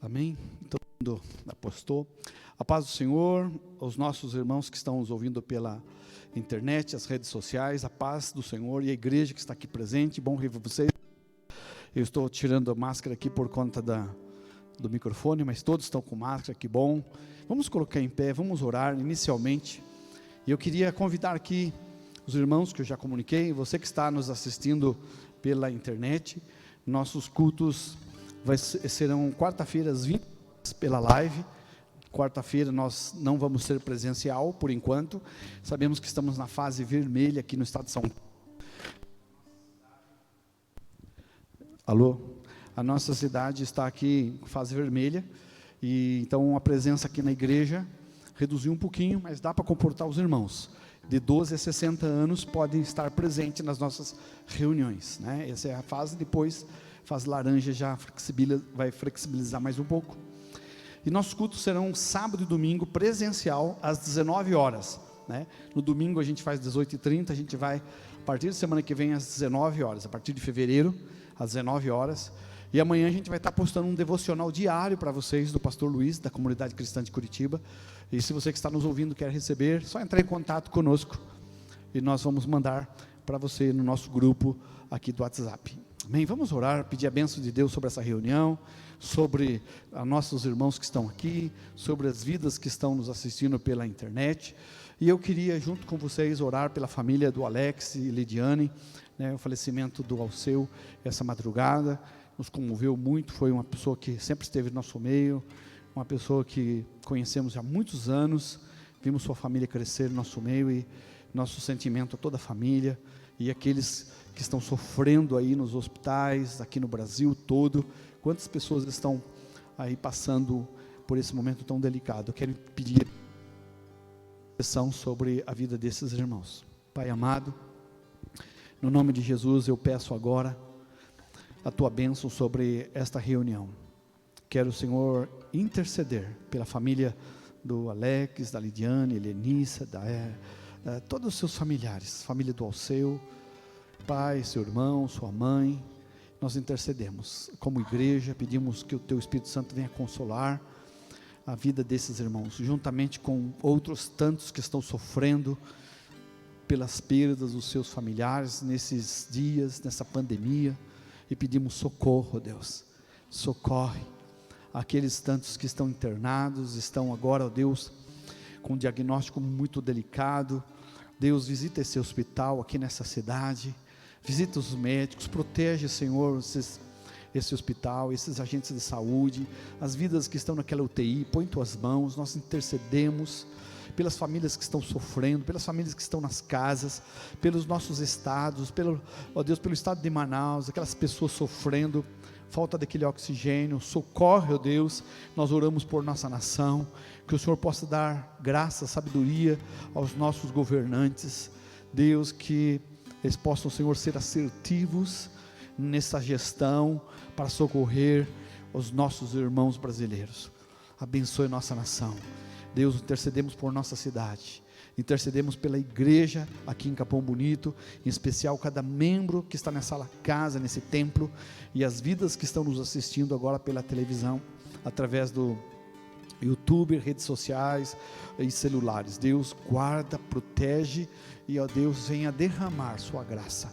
Amém? Todo mundo apostou. A paz do Senhor, aos nossos irmãos que estão nos ouvindo pela internet, as redes sociais, a paz do Senhor e a igreja que está aqui presente. Bom rever vocês. Eu estou tirando a máscara aqui por conta do microfone, mas todos estão com máscara, que bom. Vamos colocar em pé, vamos orar inicialmente. E eu queria convidar aqui os irmãos que eu já comuniquei, você que está nos assistindo pela internet. Nossos cultos serão quarta-feiras 20 pela live. Quarta-feira nós não vamos ser presencial por enquanto. Sabemos que estamos na fase vermelha aqui no estado de São Paulo. Alô? A nossa cidade está aqui em fase vermelha. E então a presença aqui na igreja reduziu um pouquinho, mas dá para comportar os irmãos. De 12 a 60 anos podem estar presentes nas nossas reuniões, né? Essa é a fase, depois fase laranja já vai flexibilizar mais um pouco. E nossos cultos serão sábado e domingo presencial às 19 horas, né? No domingo a gente faz 18h30, a gente vai a partir da semana que vem às 19 horas, a partir de fevereiro às 19 horas. E amanhã a gente vai estar postando um devocional diário para vocês, do pastor Luiz, da Comunidade Cristã de Curitiba. E se você que está nos ouvindo quer receber, só entrar em contato conosco e nós vamos mandar para você no nosso grupo aqui do WhatsApp. Amém? Vamos orar, pedir a bênção de Deus sobre essa reunião, sobre nossos irmãos que estão aqui, sobre as vidas que estão nos assistindo pela internet. E eu queria, junto com vocês, orar pela família do Alex e Lidiane, né, o falecimento do Alceu essa madrugada. Nos comoveu muito, foi uma pessoa que sempre esteve no nosso meio, uma pessoa que conhecemos há muitos anos, vimos sua família crescer no nosso meio, e nosso sentimento a toda a família, e aqueles que estão sofrendo aí nos hospitais, aqui no Brasil todo. Quantas pessoas estão aí passando por esse momento tão delicado? Eu quero pedir proteção sobre a vida desses irmãos. Pai amado, no nome de Jesus eu peço agora a tua bênção sobre esta reunião. Quero, Senhor, interceder pela família do Alex, da Lidiane, Helenissa, todos os seus familiares, família do Alceu, pai, seu irmão, sua mãe. Nós intercedemos como igreja, pedimos que o teu Espírito Santo venha consolar a vida desses irmãos, juntamente com outros tantos que estão sofrendo pelas perdas dos seus familiares nesses dias, nessa pandemia. E pedimos socorro, Deus, socorre aqueles tantos que estão internados, estão agora, ó Deus, com um diagnóstico muito delicado. Deus, visita esse hospital aqui nessa cidade, visita os médicos, protege, Senhor, esse hospital, esses agentes de saúde, as vidas que estão naquela UTI, põe tuas mãos. Nós intercedemos pelas famílias que estão sofrendo, pelas famílias que estão nas casas, pelos nossos estados, ó Deus, pelo estado de Manaus, aquelas pessoas sofrendo, falta daquele oxigênio. Socorre, ó Deus. Nós oramos por nossa nação, que o Senhor possa dar graça, sabedoria aos nossos governantes, Deus, que eles possam, Senhor, ser assertivos nessa gestão para socorrer os nossos irmãos brasileiros. Abençoe nossa nação. Deus, intercedemos por nossa cidade, intercedemos pela igreja aqui em Capão Bonito, em especial cada membro que está nessa casa, nesse templo, e as vidas que estão nos assistindo agora pela televisão, através do YouTube, redes sociais e celulares. Deus, guarda, protege, e ó Deus, venha derramar sua graça.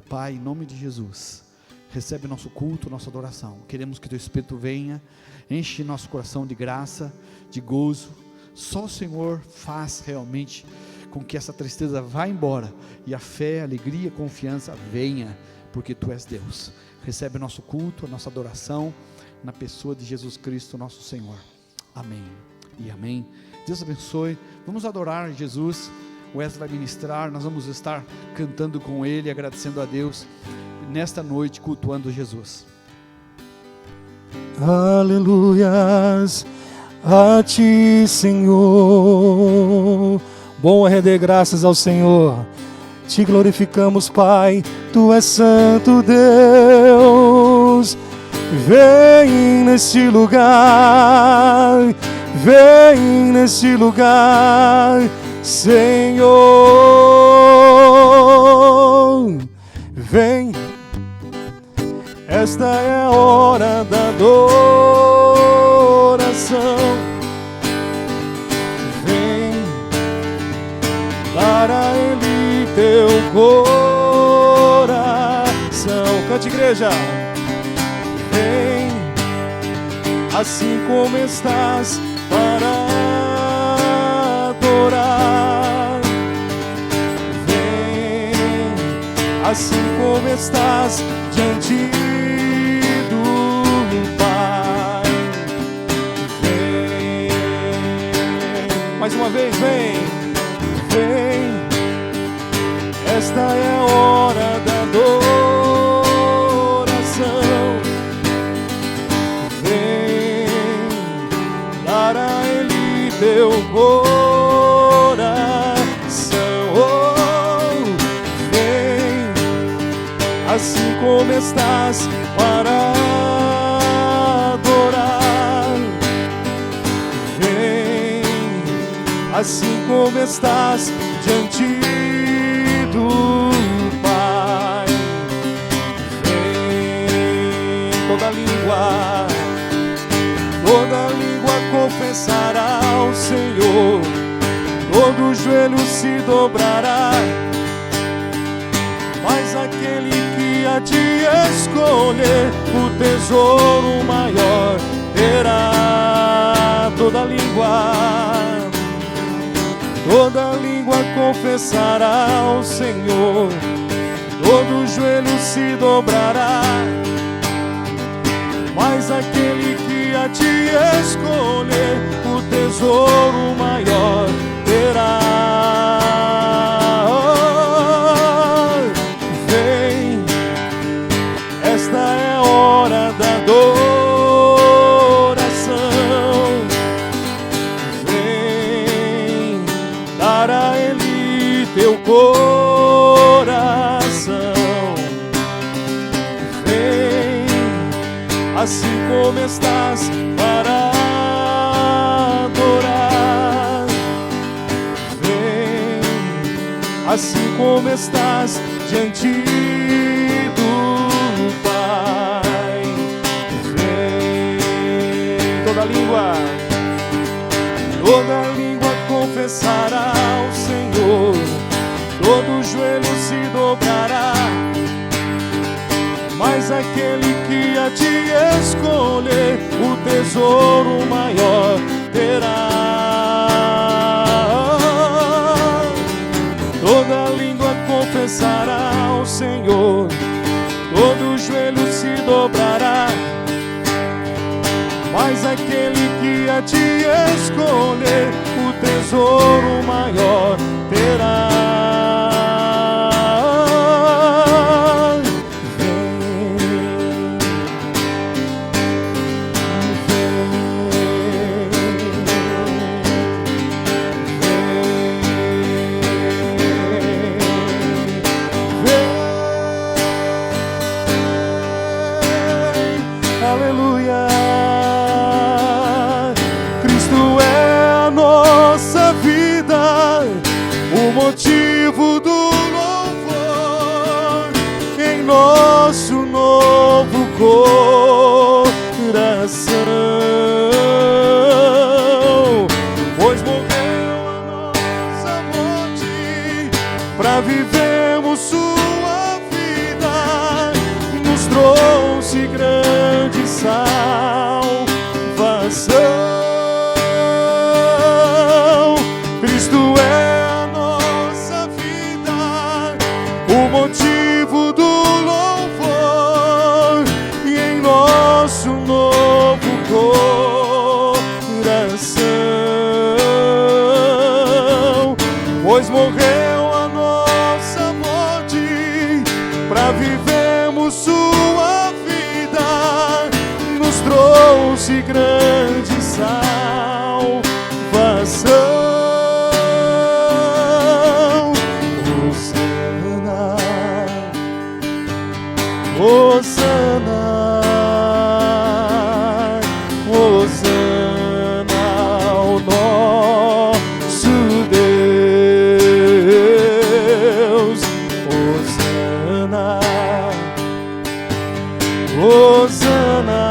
Pai, em nome de Jesus, recebe nosso culto, nossa adoração. Queremos que teu Espírito venha, enche nosso coração de graça, de gozo. Só o Senhor faz realmente com que essa tristeza vá embora, e a fé, a alegria, a confiança venha, porque tu és Deus. Recebe nosso culto, a nossa adoração, na pessoa de Jesus Cristo, nosso Senhor. Amém e amém. Deus abençoe. Vamos adorar Jesus. O Wesley vai ministrar, nós vamos estar cantando com ele, agradecendo a Deus nesta noite, cultuando Jesus. Aleluias a ti, Senhor. Bom é render graças ao Senhor. Te glorificamos, Pai. Tu és santo Deus. Vem neste lugar, vem neste lugar, Senhor. Vem. Esta é a hora da adoração. igreja. Vem, assim como estás, para adorar. Vem, assim como estás, diante do Pai. Vem, mais uma vez, vem, vem. Esta é a hora da adoração. Vem dar a Ele teu coração. Oh, vem, assim como estás, para adorar. Vem, assim como estás, diante do Pai. Vem, toda língua confessará ao Senhor, todo joelho se dobrará, mas aquele que a ti escolher, o tesouro maior terá. Toda língua confessará ao Senhor, todo joelho se dobrará, mas aquele que a ti escolher, o tesouro maior terá. Vem, esta é a hora da adoração. Vem dar a Ele teu coração. Vem, assim como estás, para adorar. Vem, assim como estás, diante do Pai. Vem, toda língua confessará ao Senhor, todo joelho se dobrará, mas aquele que a ti escolher, o tesouro maior terá. Toda língua confessará ao Senhor, todo joelho se dobrará, mas aquele que a ti escolher, o tesouro maior terá. Aleluia. Cristo é a nossa vida, o motivo do louvor em nosso novo coração, pois morreu a nossa morte para vivermos sua vida, nos trouxe grande salvação. Cristo é a nossa vida, o motivo do louvor e em nosso novo coração, pois morreu a nossa morte para vivermos sua vida, nos trouxe grande salvação. Hosana, Hosana ao nosso Deus. Hosana, Hosana,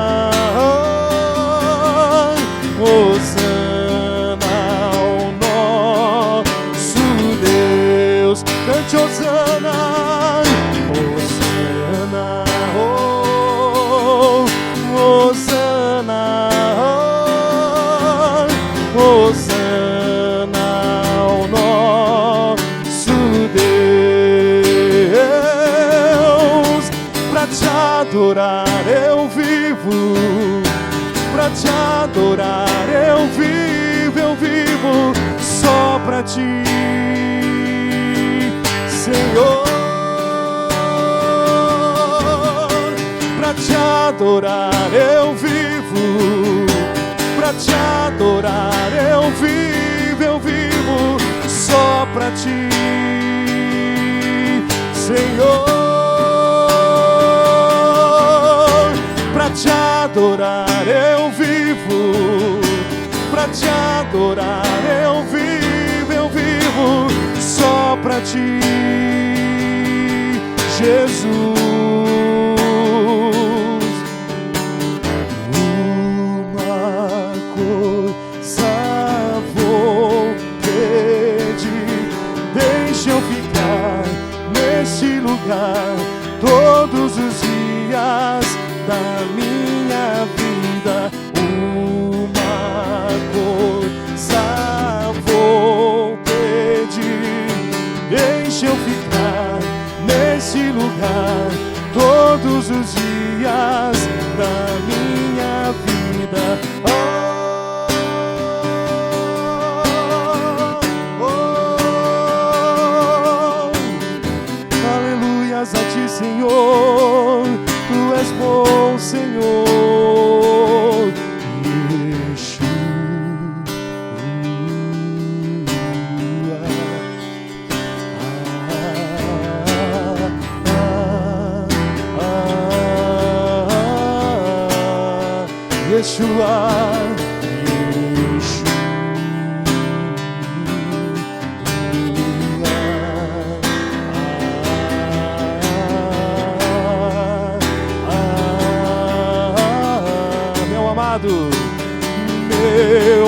adorar. Eu vivo só pra ti, Senhor. Pra te adorar eu vivo, pra te adorar eu vivo só pra ti, Senhor. Pra te adorar eu vivo, pra te adorar eu vivo só pra ti, Jesus. Uma coisa vou pedir, deixa eu ficar nesse lugar todos os dias da minha vida. Uma coisa vou pedir, deixa eu ficar nesse lugar todos os dias da minha vida. Aleluias a ti, Senhor, tu és bom, Senhor. Yeshua, meu amado é o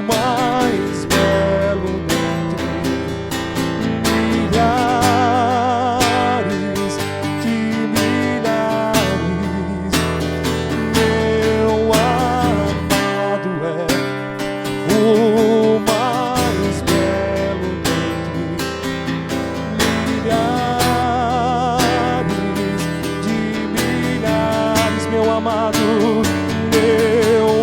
mais belo dentre milhares de milhares. Meu amado é o mais belo dentre milhares de milhares. Meu amado é o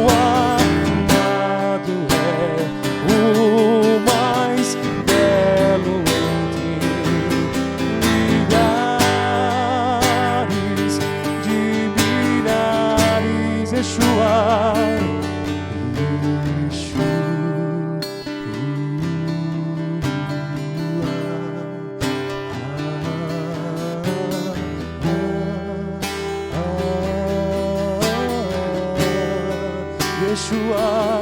mais belo entre milhares de milhares. Yeshua, Yeshua,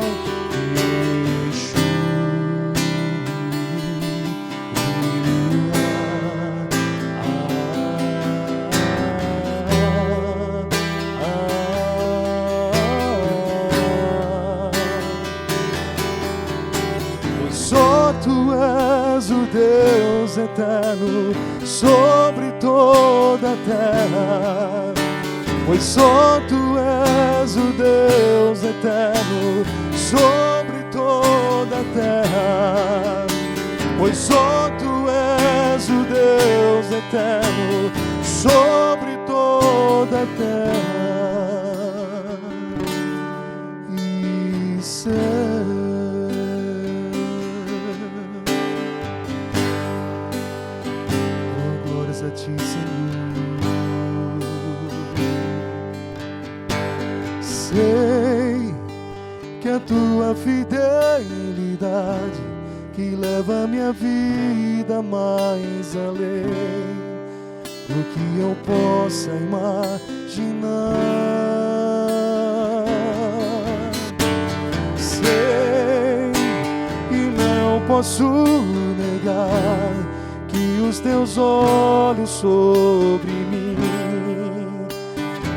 pois só tu és o Deus eterno sobre toda a terra. Pois só tu és o Deus eterno sobre toda a terra. Pois só tu és o Deus eterno sobre toda a terra. E oh, glórias a ti, Senhor. Sei que a tua fidelidade que leva a minha vida mais além do que eu possa imaginar. Sei e não posso negar que os teus olhos sobre mim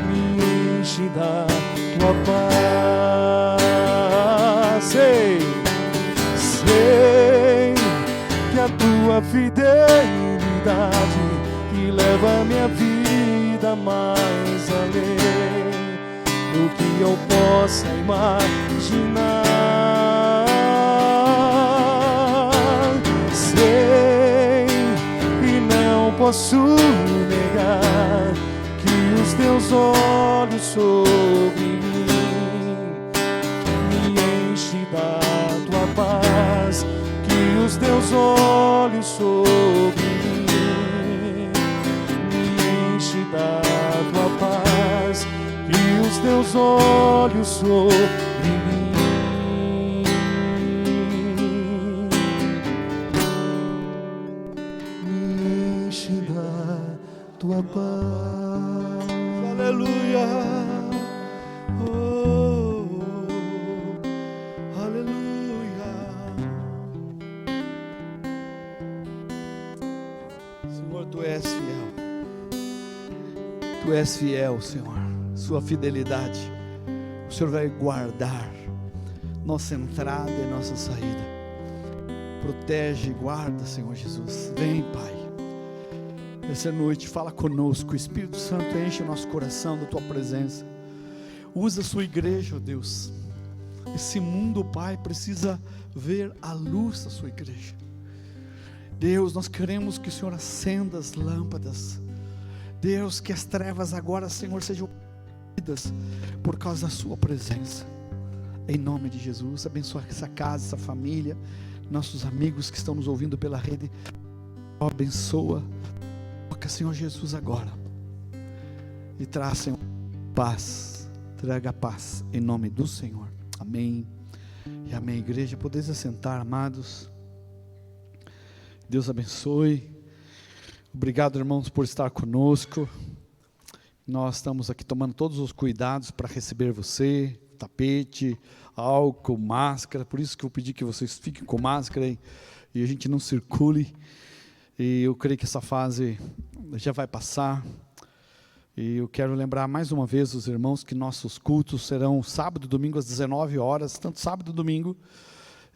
me enchem da tua paz. Sei que a tua fidelidade que leva a minha vida mais além do que eu possa imaginar. Sei e não posso negar que os teus olhos olhos sobre mim, me enche da tua paz, que os teus olhos sobre mim, me enche da tua paz, que os teus olhos sobre mim. Tua paz, Aleluia, oh, aleluia. Senhor, Tu és fiel, Tu és fiel, Senhor. Sua fidelidade, o Senhor vai guardar nossa entrada e nossa saída. Protege e guarda, Senhor Jesus. Vem, Pai. Essa noite fala conosco, o Espírito Santo enche o nosso coração da Tua presença. Usa a Sua igreja, ó Deus. Esse mundo, Pai, precisa ver a luz da Sua igreja. Deus, nós queremos que o Senhor acenda as lâmpadas. Deus, que as trevas agora, Senhor, sejam oprimidas por causa da Sua presença. Em nome de Jesus, abençoa essa casa, essa família, nossos amigos que estão nos ouvindo pela rede. Abençoa. Toca, Senhor Jesus, agora e traz, Senhor, paz, traga paz em nome do Senhor, amém e amém. Igreja, podeis assentar, amados. Deus abençoe. Obrigado, irmãos, por estar conosco. Nós estamos aqui tomando todos os cuidados para receber você, tapete, álcool, máscara, por isso que eu pedi que vocês fiquem com máscara e a gente não circule. E eu creio que essa fase já vai passar. E eu quero lembrar mais uma vez os irmãos que nossos cultos serão sábado e domingo às 19 horas, tanto sábado e domingo.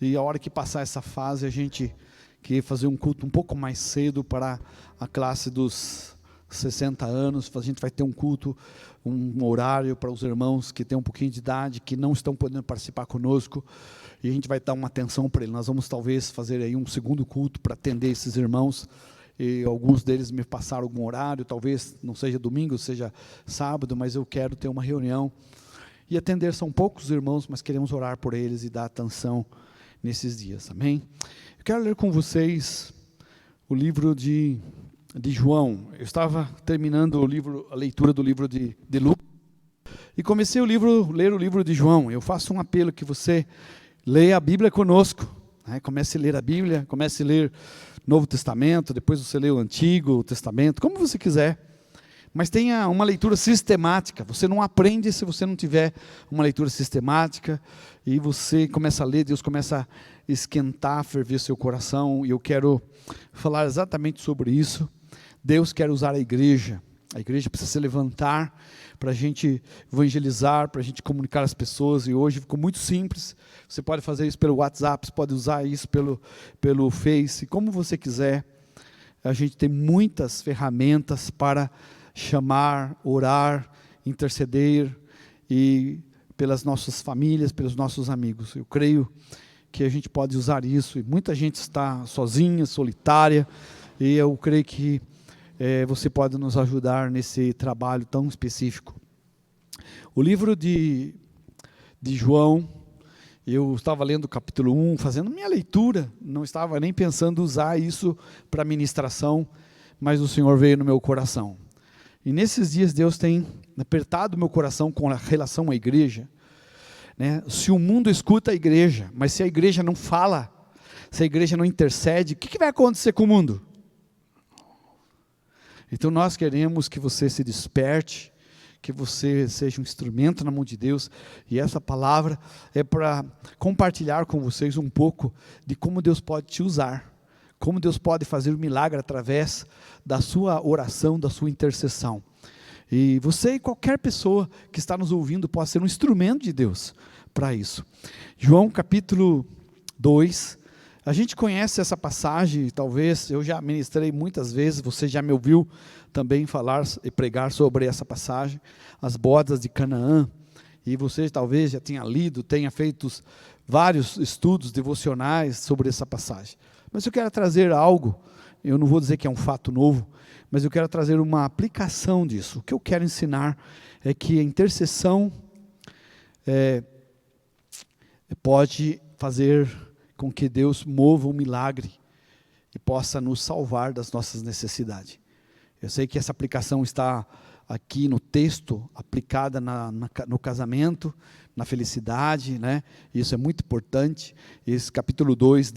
E a hora que passar essa fase, a gente quer fazer um culto um pouco mais cedo para a classe dos 60 anos. A gente vai ter um culto, um horário para os irmãos que têm um pouquinho de idade, que não estão podendo participar conosco. E a gente vai dar uma atenção para ele. Nós vamos talvez fazer aí um segundo culto para atender esses irmãos. E alguns deles me passaram algum horário, talvez não seja domingo, seja sábado, mas eu quero ter uma reunião e atender. São poucos irmãos, mas queremos orar por eles e dar atenção nesses dias, amém? Eu quero ler com vocês o livro de João. Eu estava terminando a leitura do livro de Lucas e comecei a ler o livro de João. Eu faço um apelo que você leia a Bíblia conosco, né? Comece a ler a Bíblia, comece a ler Novo Testamento, depois você lê o Antigo Testamento, como você quiser, mas tenha uma leitura sistemática. Você não aprende se você não tiver uma leitura sistemática, e você começa a ler, Deus começa a esquentar, ferver seu coração, e eu quero falar exatamente sobre isso. Deus quer usar a igreja precisa se levantar para a gente evangelizar, para a gente comunicar às pessoas, e hoje ficou muito simples. Você pode fazer isso pelo WhatsApp, você pode usar isso pelo Face, como você quiser. A gente tem muitas ferramentas para chamar, orar, interceder, e pelas nossas famílias, pelos nossos amigos. Eu creio que a gente pode usar isso, e muita gente está sozinha, solitária, e eu creio que você pode nos ajudar nesse trabalho tão específico. O livro de João, eu estava lendo o capítulo 1, fazendo minha leitura, não estava nem pensando em usar isso para ministração, mas o Senhor veio no meu coração. E nesses dias Deus tem apertado o meu coração com relação à igreja, né? Se o mundo escuta a igreja, mas se a igreja não fala, se a igreja não intercede, o que vai acontecer com o mundo? Então nós queremos que você se desperte, que você seja um instrumento na mão de Deus, e essa palavra é para compartilhar com vocês um pouco de como Deus pode te usar, como Deus pode fazer um milagre através da sua oração, da sua intercessão. E você e qualquer pessoa que está nos ouvindo pode ser um instrumento de Deus para isso. João capítulo 2, a gente conhece essa passagem, talvez eu já ministrei muitas vezes, você já me ouviu também falar e pregar sobre essa passagem, as bodas de Canaã, e você talvez já tenha lido, tenha feito vários estudos devocionais sobre essa passagem. Mas eu quero trazer algo, eu não vou dizer que é um fato novo, mas eu quero trazer uma aplicação disso. O que eu quero ensinar é que a intercessão pode fazer com que Deus mova um milagre e possa nos salvar das nossas necessidades. Eu sei que essa aplicação está aqui no texto, aplicada no casamento, na felicidade, né? Isso é muito importante. Esse capítulo 2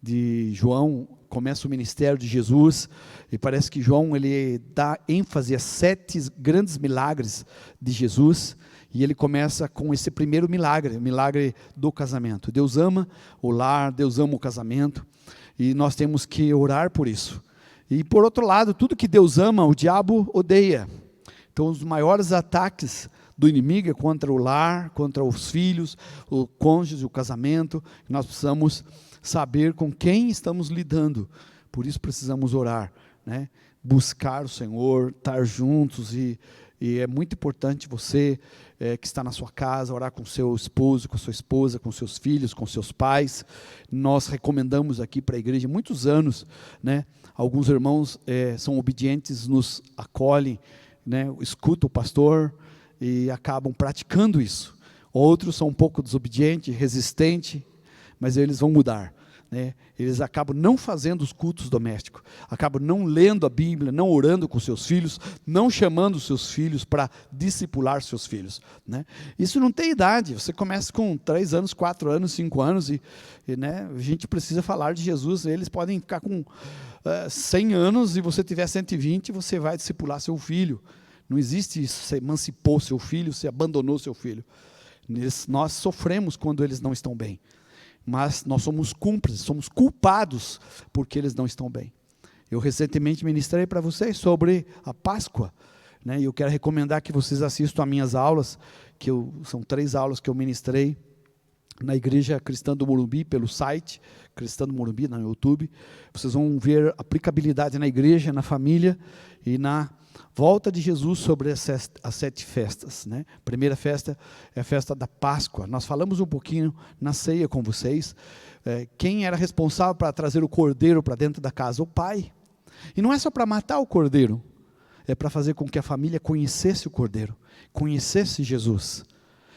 de João começa o ministério de Jesus, e parece que João ele dá ênfase a 7 grandes milagres de Jesus, e ele começa com esse primeiro milagre, o milagre do casamento. Deus ama o lar, Deus ama o casamento, e nós temos que orar por isso. E por outro lado, tudo que Deus ama, o diabo odeia. Então os maiores ataques do inimigo é contra o lar, contra os filhos, o cônjuge, o casamento. Nós precisamos saber com quem estamos lidando, por isso precisamos orar, né? Buscar o Senhor, estar juntos, e é muito importante você que está na sua casa, orar com seu esposo, com sua esposa, com seus filhos, com seus pais. Nós recomendamos aqui para a igreja há muitos anos, né? Alguns irmãos são obedientes, nos acolhem, né? Escutam o pastor e acabam praticando isso. Outros são um pouco desobedientes, resistentes, mas eles vão mudar, né? Eles acabam não fazendo os cultos domésticos, acabam não lendo a Bíblia, não orando com seus filhos, não chamando os seus filhos para discipular seus filhos, né? Isso não tem idade, você começa com 3 anos, 4 anos, 5 anos, né, a gente precisa falar de Jesus. Eles podem ficar com 100 anos, e você tiver 120, você vai discipular seu filho. Não existe isso, você emancipou seu filho, você abandonou seu filho. Nós sofremos quando eles não estão bem, mas nós somos cúmplices, somos culpados porque eles não estão bem. Eu recentemente ministrei para vocês sobre a Páscoa, né? E eu quero recomendar que vocês assistam as minhas aulas, são 3 aulas que eu ministrei na Igreja Cristã do Morumbi, pelo site Cristã do Morumbi, no YouTube. Vocês vão ver aplicabilidade na igreja, na família e na volta de Jesus sobre as 7 festas, né? A primeira festa é a festa da Páscoa. Nós falamos um pouquinho na ceia com vocês. Quem era responsável para trazer o cordeiro para dentro da casa? O pai. E não é só para matar o cordeiro, é para fazer com que a família conhecesse o cordeiro, conhecesse Jesus,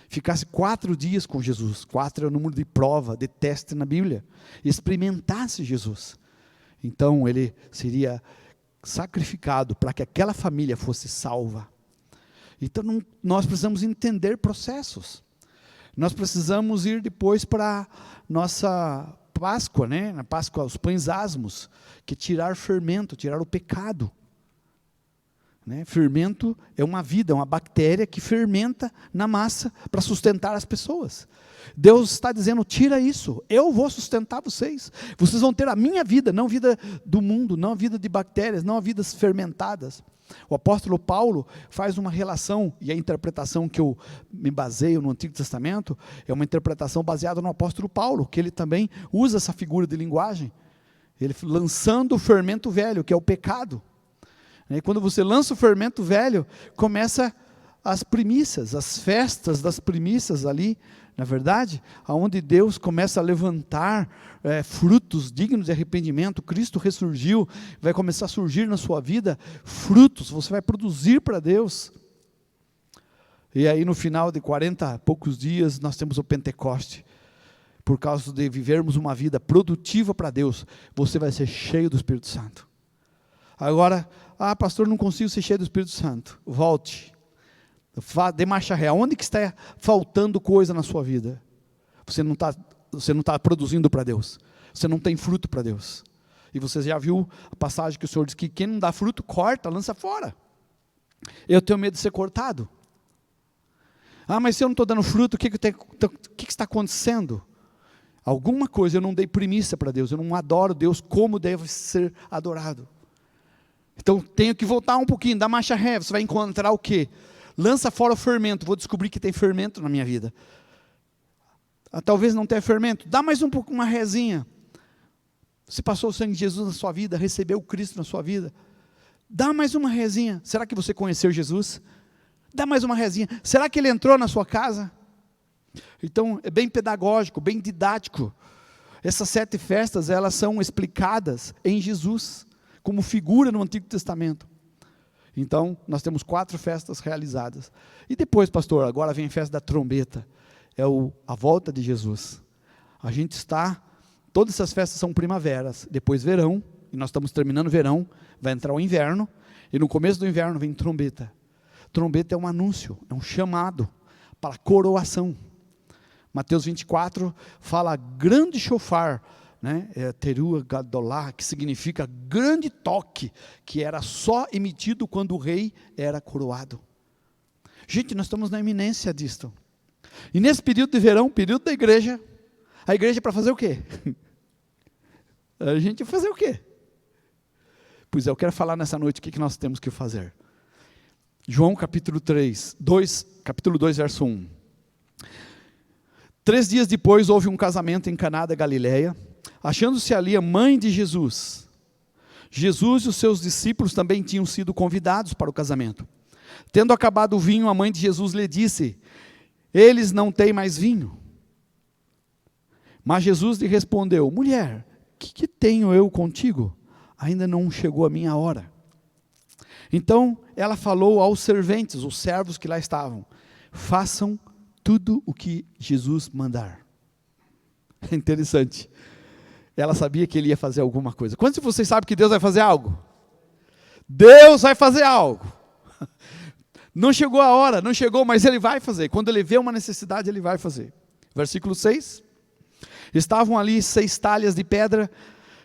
ficasse 4 dias com Jesus. 4 é o número de prova, de teste na Bíblia. Experimentasse Jesus. Então ele seria sacrificado para que aquela família fosse salva. Então nós precisamos entender processos. Nós precisamos ir depois para nossa Páscoa, né? Na Páscoa, os pães asmos, que é tirar fermento, tirar o pecado, né? Fermento é uma vida, é uma bactéria que fermenta na massa para sustentar as pessoas. Deus está dizendo: tira isso, eu vou sustentar vocês. Vocês vão ter a minha vida, não a vida do mundo, não a vida de bactérias, não a vidas fermentadas. O apóstolo Paulo faz uma relação, e a interpretação que eu me baseio no Antigo Testamento é uma interpretação baseada no apóstolo Paulo, que ele também usa essa figura de linguagem, ele lançando o fermento velho, que é o pecado. E quando você lança o fermento velho, começa as primícias, as festas das primícias ali, na verdade, aonde Deus começa a levantar frutos dignos de arrependimento. Cristo ressurgiu, vai começar a surgir na sua vida frutos, você vai produzir para Deus. E aí no final de 40 e poucos dias, nós temos o Pentecoste. Por causa de vivermos uma vida produtiva para Deus, você vai ser cheio do Espírito Santo. Agora, pastor, não consigo ser cheio do Espírito Santo. Volte, dê marcha ré. Onde que está faltando coisa na sua vida? Você não está produzindo para Deus, você não tem fruto para Deus. E você já viu a passagem que o Senhor diz que quem não dá fruto, corta, lança fora. Eu tenho medo de ser cortado. Mas se eu não estou dando fruto, o que está acontecendo? Alguma coisa eu não dei primícia para Deus, eu não adoro Deus como deve ser adorado. Então tenho que voltar um pouquinho, dá marcha ré. Você vai encontrar o quê? Lança fora o fermento. Vou descobrir que tem fermento na minha vida. Talvez não tenha fermento, dá mais um pouco, uma rezinha. Você passou o sangue de Jesus na sua vida, recebeu o Cristo na sua vida, dá mais uma rezinha. Será que você conheceu Jesus? Dá mais uma rezinha. Será que Ele entrou na sua casa? Então é bem pedagógico, bem didático. Essas 7 festas, elas são explicadas em Jesus, como figura no Antigo Testamento. Então, nós temos 4 festas realizadas. E depois, pastor, agora vem a festa da trombeta. É a volta de Jesus. A gente está, todas essas festas são primaveras, depois verão, e nós estamos terminando o verão, vai entrar o inverno, e no começo do inverno vem trombeta. Trombeta é um anúncio, é um chamado para a coroação. Mateus 24 fala grande chofar, né? Teruah Gadolá, que significa grande toque, que era só emitido quando o rei era coroado. Gente, nós estamos na iminência disto. E nesse período de verão, período da igreja, a igreja é para fazer o quê? A gente vai fazer o quê? Pois é, eu quero falar nessa noite o que nós temos que fazer. João capítulo 2, verso 1. 3 dias depois houve um casamento em Caná da Galileia, achando-se ali a mãe de Jesus. Jesus e os seus discípulos também tinham sido convidados para o casamento. Tendo acabado o vinho, a mãe de Jesus lhe disse: eles não têm mais vinho. Mas Jesus lhe respondeu: mulher, que tenho eu contigo? Ainda não chegou a minha hora. Então ela falou aos serventes, os servos que lá estavam: façam tudo o que Jesus mandar. É interessante. Ela sabia que ele ia fazer alguma coisa. Quantos de vocês sabem que Deus vai fazer algo? Deus vai fazer algo. Não chegou a hora, não chegou, mas ele vai fazer. Quando ele vê uma necessidade, ele vai fazer. Versículo 6. Estavam ali 6 talhas de pedra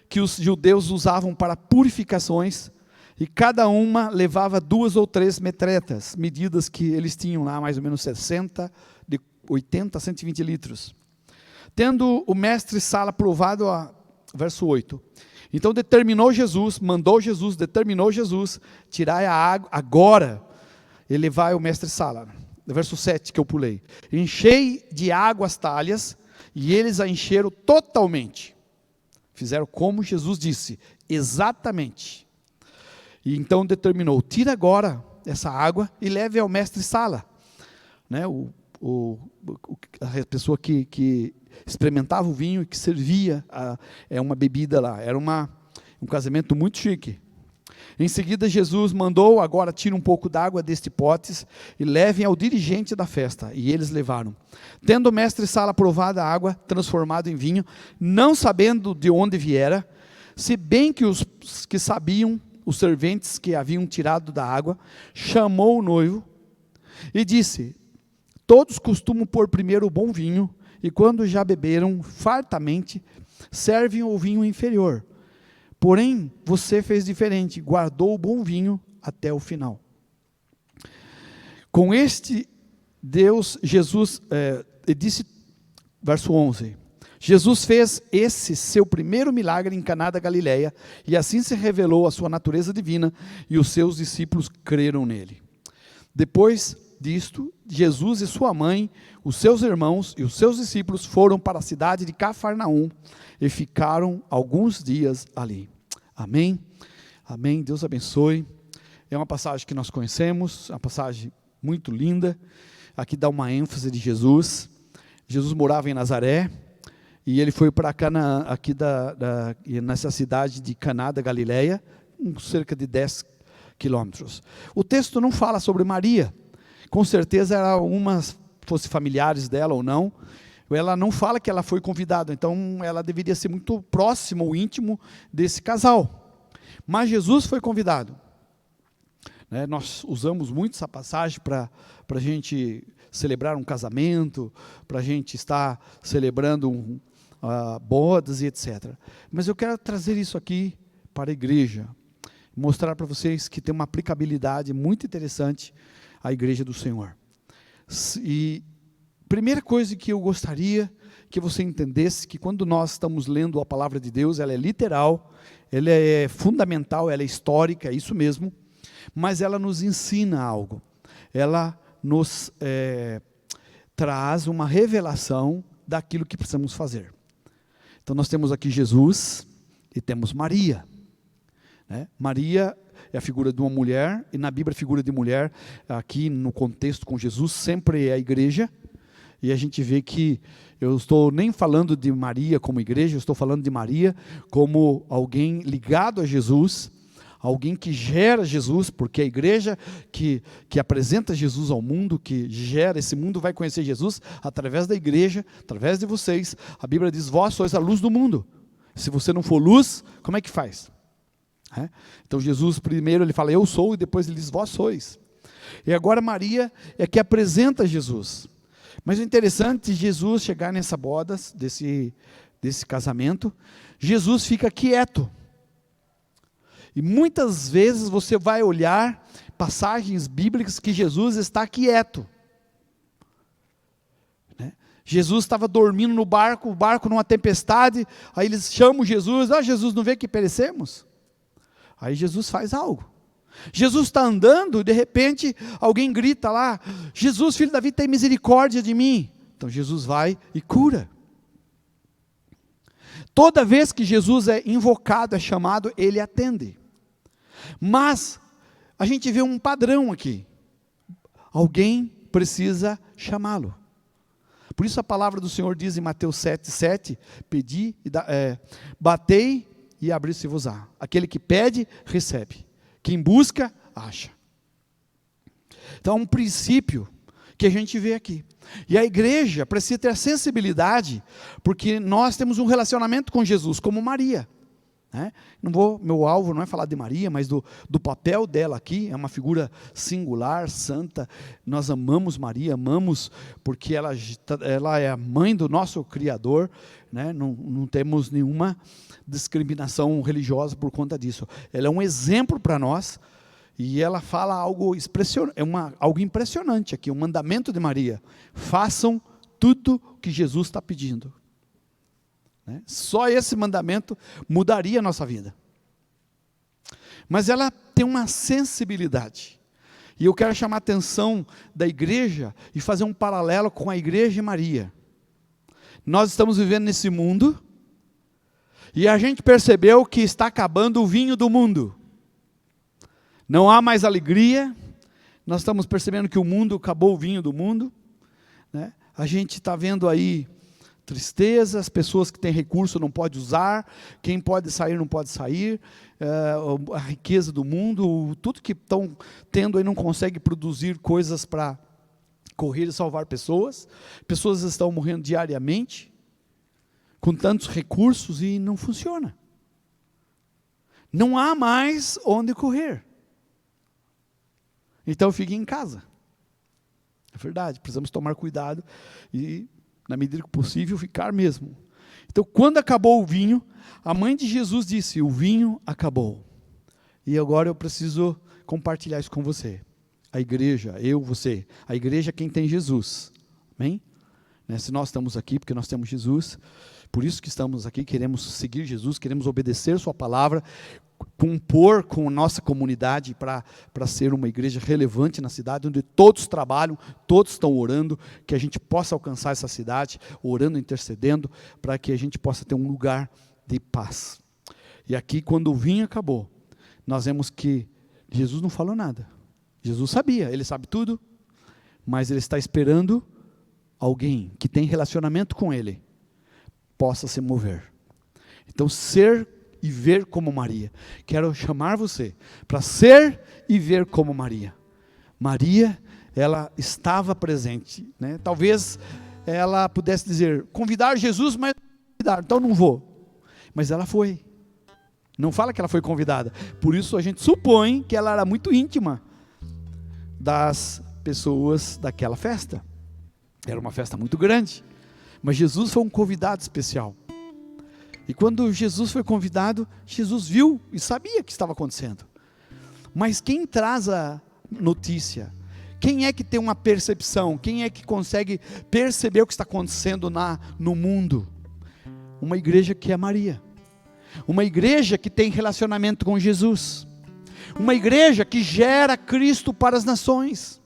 que os judeus usavam para purificações, e cada uma levava 2 ou 3 metretas, medidas que eles tinham lá, mais ou menos 60, de 80 a 120 litros. Tendo o mestre Sala provado, verso 8, então determinou Jesus, tirai a água, agora, ele vai o mestre Sala, verso 7 que eu pulei, enchei de água as talhas, e eles a encheram totalmente, fizeram como Jesus disse, exatamente. E então determinou: tira agora essa água e leve ao mestre Sala, né? A pessoa que experimentava o vinho e que servia uma bebida lá. Era um casamento muito chique. Em seguida Jesus mandou: agora tire um pouco d'água deste potes e levem ao dirigente da festa. E eles levaram. Tendo o mestre Sala provado a água transformada em vinho, não sabendo de onde viera, se bem que os que sabiam, os serventes que haviam tirado da água, chamou o noivo e disse: todos costumam pôr primeiro o bom vinho, e quando já beberam fartamente, servem o vinho inferior. Porém, você fez diferente, guardou o bom vinho até o final. Com este Deus, Jesus, disse, verso 11, Jesus fez esse seu primeiro milagre em Caná da Galileia, e assim se revelou a sua natureza divina, e os seus discípulos creram nele. Depois disto, Jesus e sua mãe, os seus irmãos e os seus discípulos foram para a cidade de Cafarnaum, e ficaram alguns dias ali. Amém? Amém, Deus abençoe. É uma passagem que nós conhecemos, uma passagem muito linda. Aqui dá uma ênfase de Jesus. Jesus morava em Nazaré, e ele foi para Canaã, aqui nessa cidade de Caná da Galileia, cerca de 10 quilômetros. O texto não fala sobre Maria, com certeza era fosse familiares dela ou não, ela não fala que ela foi convidada, então ela deveria ser muito próxima ou íntimo desse casal, mas Jesus foi convidado. Nós usamos muito essa passagem para a gente celebrar um casamento, para a gente estar celebrando bodas e etc. Mas eu quero trazer isso aqui para a igreja, mostrar para vocês que tem uma aplicabilidade muito interessante à igreja do Senhor. E primeira coisa que eu gostaria que você entendesse, que quando nós estamos lendo a palavra de Deus, ela é literal, ela é fundamental, ela é histórica, é isso mesmo, mas ela nos ensina algo, ela nos traz uma revelação daquilo que precisamos fazer. Então nós temos aqui Jesus e temos Maria. Maria é a figura de uma mulher, e na Bíblia a figura de mulher, aqui no contexto com Jesus, sempre é a igreja, E a gente vê que eu estou nem falando de Maria como igreja, eu estou falando de Maria como alguém ligado a Jesus, alguém que gera Jesus, porque a igreja que apresenta Jesus ao mundo, que gera, esse mundo vai conhecer Jesus através da igreja, através de vocês. A Bíblia diz, vós sois a luz do mundo. Se você não for luz, como é que faz? Então Jesus primeiro ele fala, eu sou, e depois ele diz, vós sois. E agora Maria é que apresenta Jesus. Mas o interessante, Jesus chegar nessa boda, desse casamento, Jesus fica quieto. E muitas vezes você vai olhar passagens bíblicas que Jesus está quieto. Jesus estava dormindo no barco, o barco numa tempestade, aí eles chamam Jesus, Jesus, não vê que perecemos? Aí Jesus faz algo. Jesus está andando, de repente alguém grita lá, Jesus, filho de Davi, tem misericórdia de mim. Então Jesus vai e cura. Toda vez que Jesus é invocado, é chamado, ele atende. Mas a gente vê um padrão aqui. Alguém precisa chamá-lo. Por isso a palavra do Senhor diz em Mateus 7,7, pedi, batei e abrir-se-vos-á. Aquele que pede, recebe. Quem busca, acha. Então é um princípio que a gente vê aqui. E a igreja precisa ter a sensibilidade, porque nós temos um relacionamento com Jesus, como Maria. Meu alvo não é falar de Maria, mas do papel dela aqui. É uma figura singular, santa. Nós amamos Maria, amamos porque ela é a mãe do nosso Criador, não temos nenhuma discriminação religiosa por conta disso. Ela é um exemplo para nós, e ela fala algo impressionante aqui, um mandamento de Maria: façam tudo o que Jesus está pedindo. Só esse mandamento mudaria a nossa vida. Mas ela tem uma sensibilidade. E eu quero chamar a atenção da igreja e fazer um paralelo com a igreja de Maria. Nós estamos vivendo nesse mundo, e a gente percebeu que está acabando o vinho do mundo. Não há mais alegria. Nós estamos percebendo que o mundo acabou o vinho do mundo. A gente está vendo aí tristeza, as pessoas que têm recurso não podem usar, quem pode sair não pode sair, a riqueza do mundo, tudo que estão tendo aí não consegue produzir coisas para correr e salvar pessoas. Pessoas estão morrendo diariamente, com tantos recursos, e não funciona. Não há mais onde correr. Então fique em casa. É verdade, precisamos tomar cuidado e, na medida que possível, ficar mesmo. Então, quando acabou o vinho, a mãe de Jesus disse: o vinho acabou. E agora eu preciso compartilhar isso com você. A igreja, você. A igreja é quem tem Jesus. Amém? Se nós estamos aqui, porque nós temos Jesus, por isso que estamos aqui, queremos seguir Jesus, queremos obedecer sua palavra, compor com a nossa comunidade para ser uma igreja relevante na cidade, onde todos trabalham, todos estão orando, que a gente possa alcançar essa cidade, orando, intercedendo, para que a gente possa ter um lugar de paz. E aqui, quando o vinho acabou, nós vemos que Jesus não falou nada. Jesus sabia, ele sabe tudo, mas ele está esperando alguém que tem relacionamento com ele, possa se mover. Então, ser e ver como Maria. Quero chamar você para ser e ver como Maria. Maria, ela estava presente, Talvez ela pudesse dizer, convidar Jesus, mas não convidar, então não vou. Mas ela foi. Não fala que ela foi convidada. Por isso a gente supõe que ela era muito íntima das pessoas daquela festa. Era uma festa muito grande. Mas Jesus foi um convidado especial. E quando Jesus foi convidado, Jesus viu e sabia o que estava acontecendo. Mas quem traz a notícia? Quem é que tem uma percepção? Quem é que consegue perceber o que está acontecendo no mundo? Uma igreja que é Maria. Uma igreja que tem relacionamento com Jesus. Uma igreja que gera Cristo para as nações.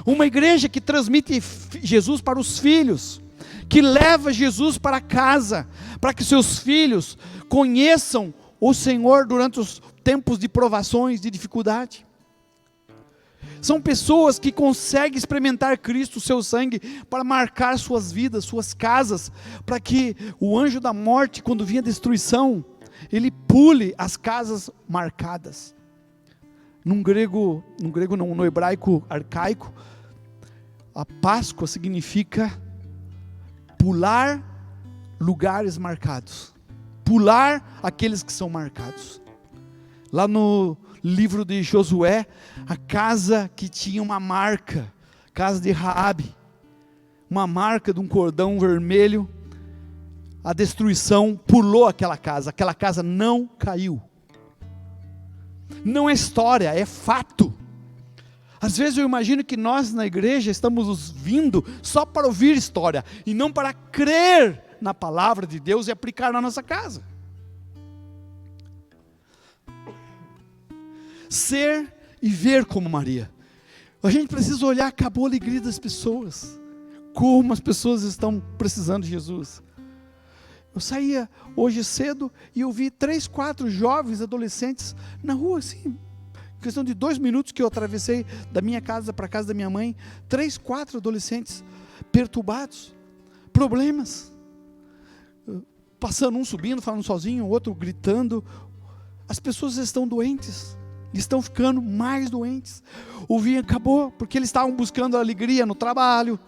Uma igreja que transmite Jesus para os filhos. Que leva Jesus para casa, para que seus filhos conheçam o Senhor durante os tempos de provações, de dificuldade. São pessoas que conseguem experimentar Cristo, o seu sangue, para marcar suas vidas, suas casas, para que o anjo da morte, quando vinha a destruição, ele pule as casas marcadas. No hebraico arcaico, a Páscoa significa pular lugares marcados, pular aqueles que são marcados. Lá no livro de Josué, a casa que tinha uma marca, casa de Raabe, uma marca de um cordão vermelho, a destruição pulou aquela casa não caiu. Não é história, é fato. Às vezes eu imagino que nós na igreja estamos vindo só para ouvir história, e não para crer na palavra de Deus e aplicar na nossa casa. Ser e ver como Maria. A gente precisa olhar, acabou a alegria das pessoas, como as pessoas estão precisando de Jesus. Eu saía hoje cedo e eu vi 3, 4 jovens adolescentes na rua, assim, questão de 2 minutos que eu atravessei da minha casa para a casa da minha mãe, 3, 4 adolescentes perturbados, problemas, passando, um subindo, falando sozinho, o outro gritando. As pessoas estão doentes, estão ficando mais doentes. O vinho acabou, porque eles estavam buscando alegria no trabalho.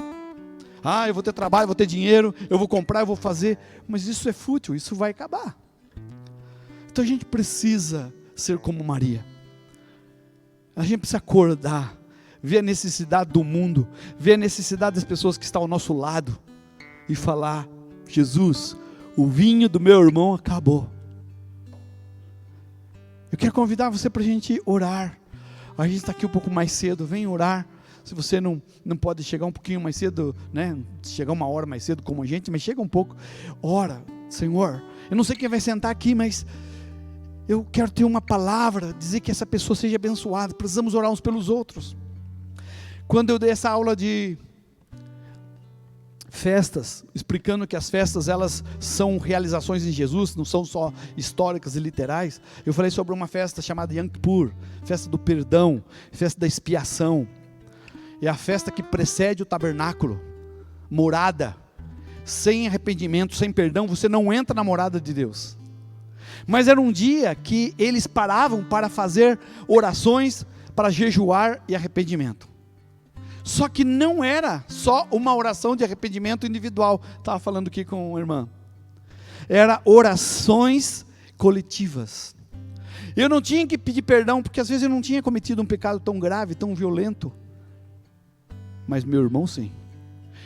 Eu vou ter trabalho, vou ter dinheiro, eu vou comprar, eu vou fazer. Mas isso é fútil, isso vai acabar. Então a gente precisa ser como Maria. A gente precisa acordar, ver a necessidade do mundo, ver a necessidade das pessoas que estão ao nosso lado e falar: Jesus, o vinho do meu irmão acabou. Eu quero convidar você para a gente orar. A gente está aqui um pouco mais cedo, vem orar. Se você não pode chegar um pouquinho mais cedo, né? Chegar 1 hora mais cedo como a gente, mas chega um pouco. Ora, Senhor, eu não sei quem vai sentar aqui, mas eu quero ter uma palavra, dizer que essa pessoa seja abençoada. Precisamos orar uns pelos outros. Quando eu dei essa aula de festas, explicando que as festas, elas são realizações em Jesus, não são só históricas e literais, eu falei sobre uma festa chamada Yom Kippur, festa do perdão, festa da expiação. É a festa que precede o tabernáculo, morada. Sem arrependimento, sem perdão, você não entra na morada de Deus. Mas era um dia que eles paravam para fazer orações, para jejuar e arrependimento. Só que não era só uma oração de arrependimento individual. Estava falando aqui com a irmã. Era orações coletivas. Eu não tinha que pedir perdão, porque às vezes eu não tinha cometido um pecado tão grave, tão violento. Mas meu irmão sim.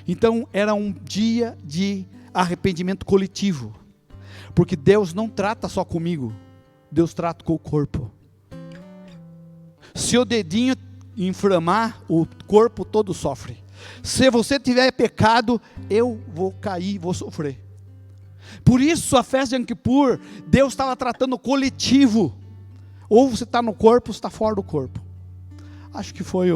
Então era um dia de arrependimento coletivo. Porque Deus não trata só comigo, Deus trata com o corpo. Se o dedinho inflamar, o corpo todo sofre. Se você tiver pecado, eu vou cair, vou sofrer. Por isso a festa de Yom Kippur, Deus estava tratando coletivo. Ou você está no corpo, ou você está fora do corpo. Acho que foi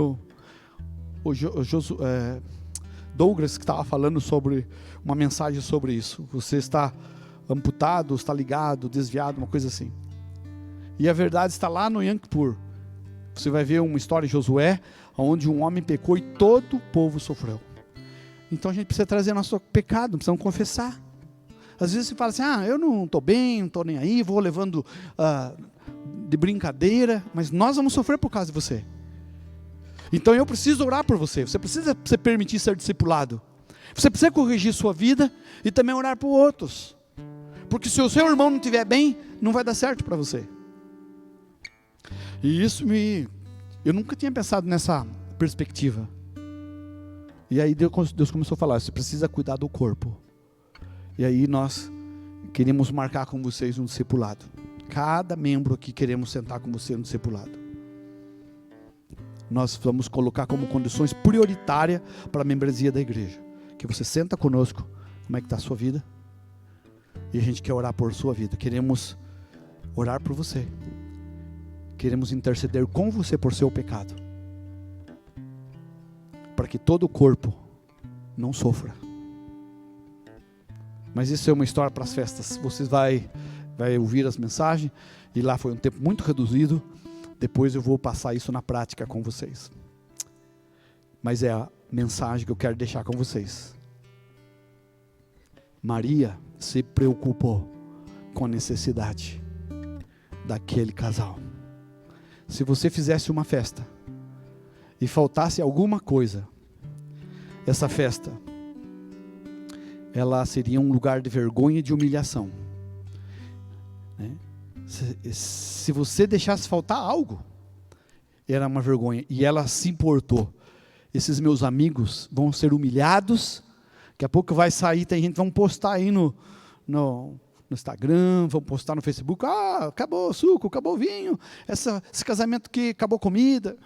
Douglas que estava falando sobre uma mensagem sobre isso. Você está amputado, está ligado, desviado, uma coisa assim. E a verdade está lá no Yom Kippur. Você vai ver uma história de Josué, onde um homem pecou e todo o povo sofreu. Então a gente precisa trazer nosso pecado, precisamos confessar. Às vezes você fala assim: eu não estou bem, não estou nem aí, vou levando de brincadeira, mas nós vamos sofrer por causa de você. Então eu preciso orar por você. Você precisa se permitir ser discipulado. Você precisa corrigir sua vida e também orar por outros. Porque se o seu irmão não estiver bem, não vai dar certo para você. E isso eu nunca tinha pensado nessa perspectiva. E aí Deus começou a falar: você precisa cuidar do corpo. E aí nós queremos marcar com vocês um discipulado. Cada membro aqui queremos sentar com você no discipulado. Nós vamos colocar como condições prioritárias para a membresia da igreja. Que você senta conosco. Como é que está a sua vida? E a gente quer orar por sua vida. Queremos orar por você. Queremos interceder com você por seu pecado. Para que todo o corpo não sofra. Mas isso é uma história para as festas. Você vai ouvir as mensagens. E lá foi um tempo muito reduzido. Depois eu vou passar isso na prática com vocês. mas é a mensagem que eu quero deixar com vocês. Maria se preocupou com a necessidade daquele casal. Se você fizesse uma festa e faltasse alguma coisa, essa festa, ela seria um lugar de vergonha e de humilhação, né? Se você deixasse faltar algo, era uma vergonha. E ela se importou. Esses meus amigos vão ser humilhados. Daqui a pouco vai sair, tem gente que vão postar aí no Instagram, vão postar no Facebook. Ah, acabou o suco, acabou o vinho. Esse casamento que acabou a comida.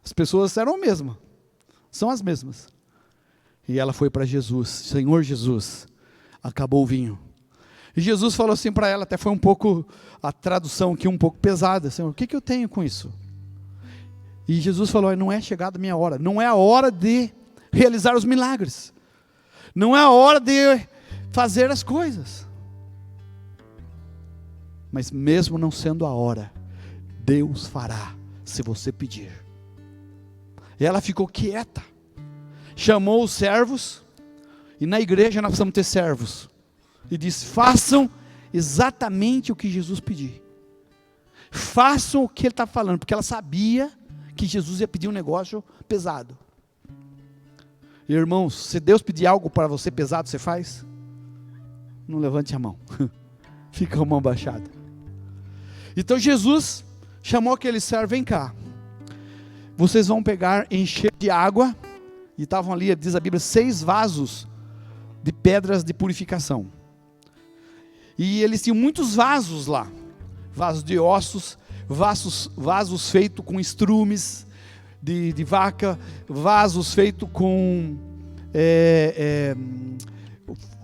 As pessoas eram as mesmas. São as mesmas. E ela foi para Jesus. Senhor Jesus, acabou o vinho. E Jesus falou assim para ela, até foi um pouco, a tradução aqui um pouco pesada. Senhor, o que eu tenho com isso? E Jesus falou, não é chegada a minha hora. Não é a hora de realizar os milagres. Não é a hora de fazer as coisas. Mas mesmo não sendo a hora, Deus fará, se você pedir. E ela ficou quieta. Chamou os servos. E na igreja nós precisamos ter servos. E disse, façam exatamente o que Jesus pedir. Façam o que ele está falando. Porque ela sabia que Jesus ia pedir um negócio pesado. E, irmãos, se Deus pedir algo para você pesado, você faz? Não levante a mão. Fica com a mão baixada. Então Jesus chamou aquele servo, vem cá. Vocês vão pegar, encher de água. E estavam ali, diz a Bíblia, 6 vasos de pedras de purificação. E eles tinham muitos vasos lá. Vasos de ossos, vasos feitos com estrumes de vaca, vasos feitos com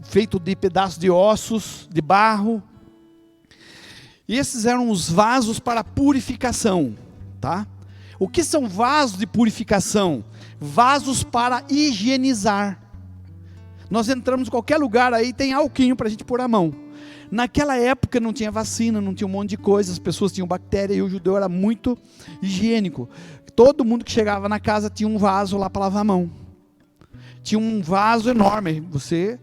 feito de pedaços de ossos, de barro. E esses eram os vasos para purificação, tá? O que são vasos de purificação? Vasos para higienizar. Nós entramos em qualquer lugar aí, tem alquinho para a gente pôr a mão. Naquela época não tinha vacina, não tinha um monte de coisa, as pessoas tinham bactéria e o judeu era muito higiênico. Todo mundo que chegava na casa tinha um vaso lá para lavar a mão. Tinha um vaso enorme, você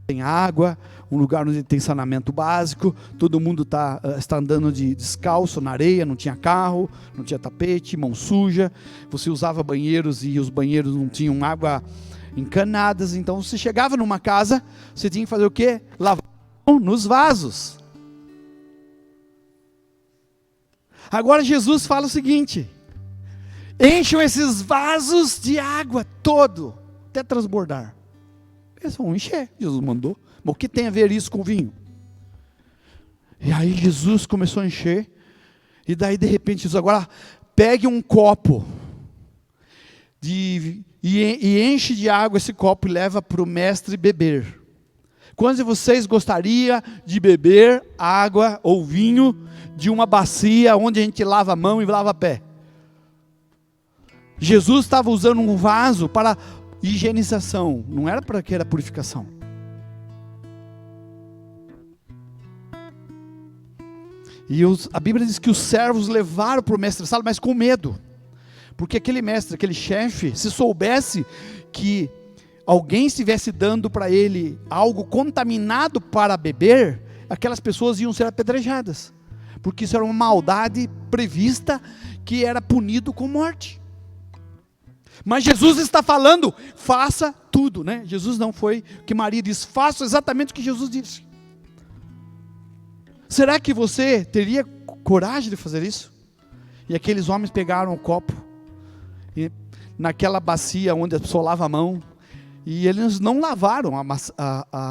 tem água, um lugar onde tem saneamento básico, todo mundo está andando descalço na areia, não tinha carro, não tinha tapete, mão suja, você usava banheiros e os banheiros não tinham água encanadas, então você chegava numa casa, você tinha que fazer o quê? Lavar nos vasos. Agora Jesus fala o seguinte, encham esses vasos de água todo, até transbordar. Eles vão encher, Jesus mandou. Mas o que tem a ver isso com o vinho? E aí Jesus começou a encher, e daí de repente Jesus, agora pegue um copo, e enche de água esse copo e leva para o mestre beber. Quantos de vocês gostariam de beber água ou vinho de uma bacia onde a gente lava a mão e lava pé? Jesus estava usando um vaso para higienização, não era para que era purificação. E a Bíblia diz que os servos levaram para o mestre-sala, mas com medo. Porque aquele mestre, aquele chefe, se soubesse que alguém estivesse dando para ele algo contaminado para beber, aquelas pessoas iam ser apedrejadas. Porque isso era uma maldade prevista que era punido com morte. Mas Jesus está falando, faça tudo, né? Jesus não foi o que Maria disse, faça exatamente o que Jesus disse. Será que você teria coragem de fazer isso? E aqueles homens pegaram o copo, e naquela bacia onde a pessoa lava a mão, e eles não lavaram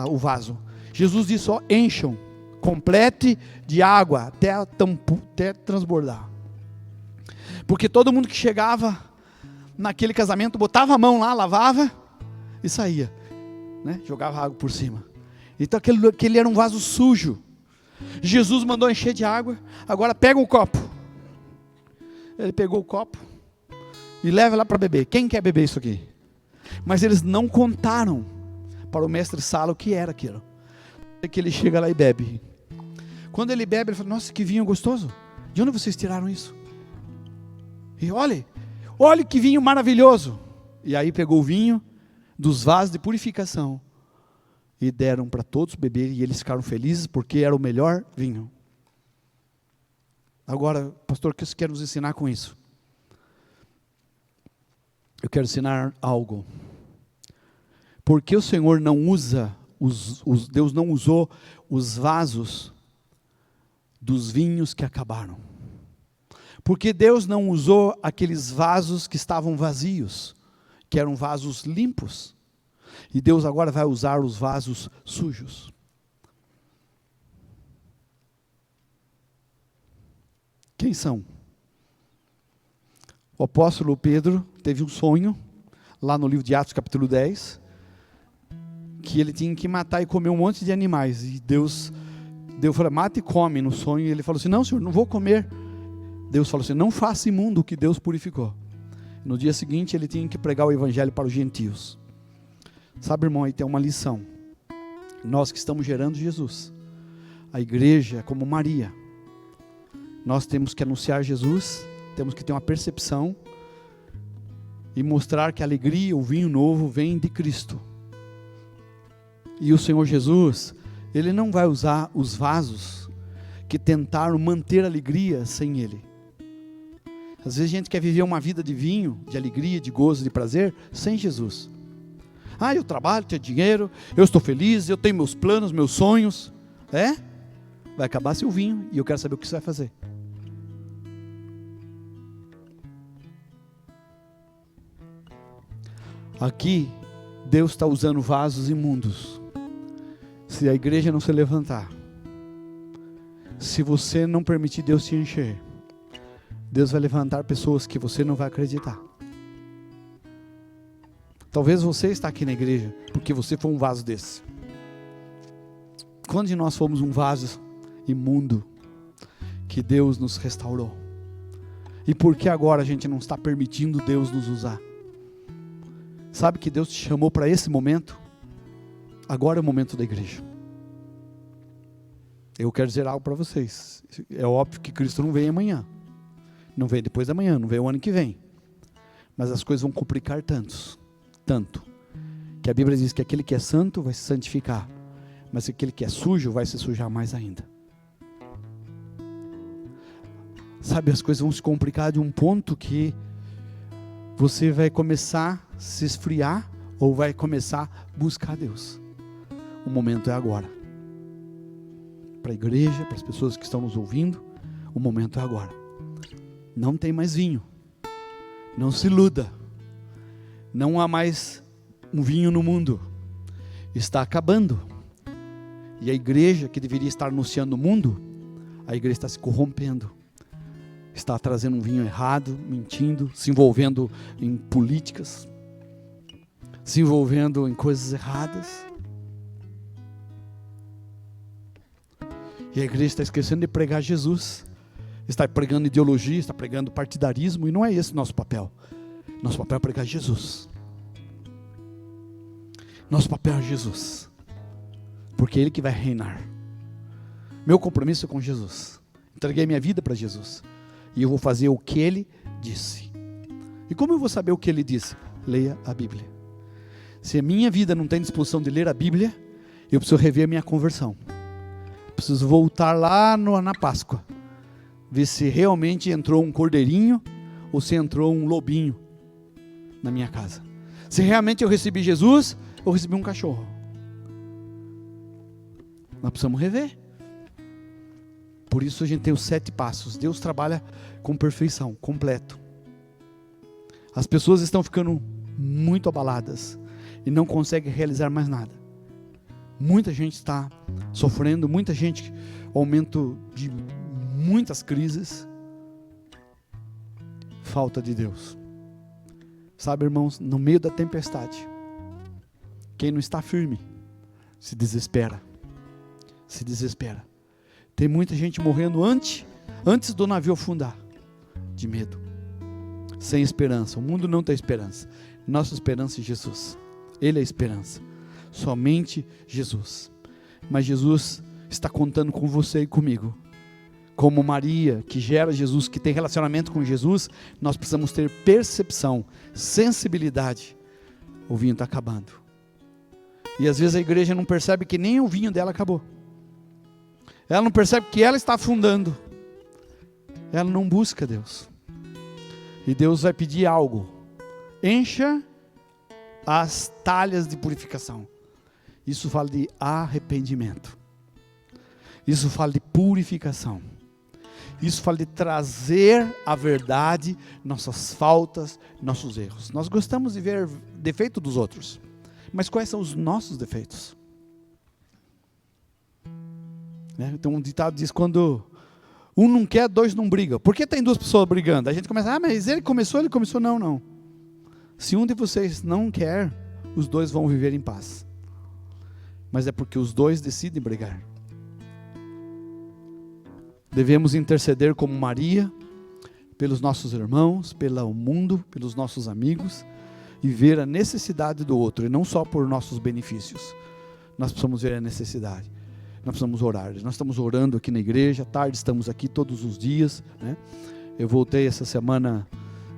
o vaso. Jesus disse, ó, encham, complete de água, até transbordar. Porque todo mundo que chegava naquele casamento, botava a mão lá, lavava, e saía, né? Jogava água por cima. Então aquele era um vaso sujo. Jesus mandou encher de água, agora pega o copo. Ele pegou o copo e leva lá para beber. Quem quer beber isso aqui? Mas eles não contaram para o mestre-sala o que era aquilo. Que ele chega lá e bebe. Quando ele bebe, ele fala, nossa, que vinho gostoso. De onde vocês tiraram isso? E olha, olha que vinho maravilhoso. E aí pegou o vinho dos vasos de purificação e deram para todos beberem, e eles ficaram felizes porque era o melhor vinho. Agora, pastor, o que você quer nos ensinar com isso? Eu quero ensinar algo. Porque o Senhor não usa, Deus não usou os vasos dos vinhos que acabaram. Porque Deus não usou aqueles vasos que estavam vazios, que eram vasos limpos. E Deus agora vai usar os vasos sujos. Quem são? O apóstolo Pedro teve um sonho, lá no livro de Atos capítulo 10, que ele tinha que matar e comer um monte de animais. E Deus falou, mata e come no sonho. E ele falou assim, não, Senhor, não vou comer. Deus falou assim, não faça imundo o que Deus purificou. No dia seguinte ele tinha que pregar o evangelho para os gentios. Sabe, irmão, aí tem uma lição. Nós que estamos gerando Jesus, a igreja é como Maria. Nós temos que anunciar Jesus, temos que ter uma percepção e mostrar que a alegria, o vinho novo vem de Cristo. E o Senhor Jesus, Ele não vai usar os vasos que tentaram manter a alegria sem Ele. Às vezes a gente quer viver uma vida de vinho, de alegria, de gozo, de prazer, sem Jesus. Eu trabalho, tenho dinheiro, eu estou feliz, eu tenho meus planos, meus sonhos. Vai acabar seu vinho e eu quero saber o que você vai fazer. Aqui, Deus está usando vasos imundos. Se a igreja não se levantar, se você não permitir Deus te encher, Deus vai levantar pessoas que você não vai acreditar. Talvez você está aqui na igreja porque você foi um vaso desse. Quando de nós fomos um vaso imundo que Deus nos restaurou? E por que agora a gente não está permitindo Deus nos usar? Sabe que Deus te chamou para esse momento? Agora é o momento da igreja. Eu quero dizer algo para vocês. É óbvio que Cristo não vem amanhã. Não vem depois da manhã, não vem o ano que vem. Mas as coisas vão complicar tanto, que a Bíblia diz que aquele que é santo vai se santificar, mas aquele que é sujo vai se sujar mais ainda. Sabe, as coisas vão se complicar de um ponto que você vai começar a se esfriar ou vai começar a buscar Deus. O momento é agora. Para a igreja, para as pessoas que estão nos ouvindo, o momento é agora. Não tem mais vinho. Não se iluda. Não há mais um vinho no mundo. Está acabando. E a igreja que deveria estar anunciando o mundo, a igreja está se corrompendo. Está trazendo um vinho errado, mentindo, se envolvendo em políticas, se envolvendo em coisas erradas. E a igreja está esquecendo de pregar Jesus. Está pregando ideologia, está pregando partidarismo, e não é esse o nosso papel. Nosso papel é pregar Jesus. Nosso papel é Jesus. Porque é Ele que vai reinar. Meu compromisso é com Jesus. Entreguei minha vida para Jesus. E eu vou fazer o que Ele disse. E como eu vou saber o que Ele disse? Leia a Bíblia. Se a minha vida não tem disposição de ler a Bíblia, eu preciso rever a minha conversão. Preciso voltar lá na Páscoa. Ver se realmente entrou um cordeirinho ou se entrou um lobinho na minha casa. Se realmente eu recebi Jesus ou recebi um cachorro. Nós precisamos rever. Por isso a gente tem os 7 passos. Deus trabalha com perfeição, completo. As pessoas estão ficando muito abaladas e não conseguem realizar mais nada. Muita gente está sofrendo, muita gente, aumento de muitas crises. Falta de Deus. Sabe, irmãos, no meio da tempestade, quem não está firme se desespera. Se desespera. Tem muita gente morrendo antes do navio afundar, de medo, sem esperança. O mundo não tem esperança. Nossa esperança é Jesus. Ele é a esperança. Somente Jesus. Mas Jesus está contando com você e comigo, como Maria, que gera Jesus, que tem relacionamento com Jesus, nós precisamos ter percepção, sensibilidade. O vinho está acabando. E às vezes a igreja não percebe que nem o vinho dela acabou. Ela não percebe que ela está afundando. Ela não busca Deus. E Deus vai pedir algo. Encha as talhas de purificação. Isso fala de arrependimento. Isso fala de purificação. Isso fala de trazer a verdade, nossas faltas, nossos erros. Nós gostamos de ver defeito dos outros. Mas quais são os nossos defeitos? Então um ditado diz, quando um não quer, dois não brigam. Por que tem duas pessoas brigando? A gente começa, mas ele começou, não. Se um de vocês não quer, os dois vão viver em paz. Mas é porque os dois decidem brigar. Devemos interceder como Maria, pelos nossos irmãos, pelo mundo, pelos nossos amigos, e ver a necessidade do outro, e não só por nossos benefícios. Nós precisamos ver a necessidade. Nós precisamos orar. Nós estamos orando aqui na igreja, à tarde estamos aqui todos os dias, né? Eu voltei essa semana,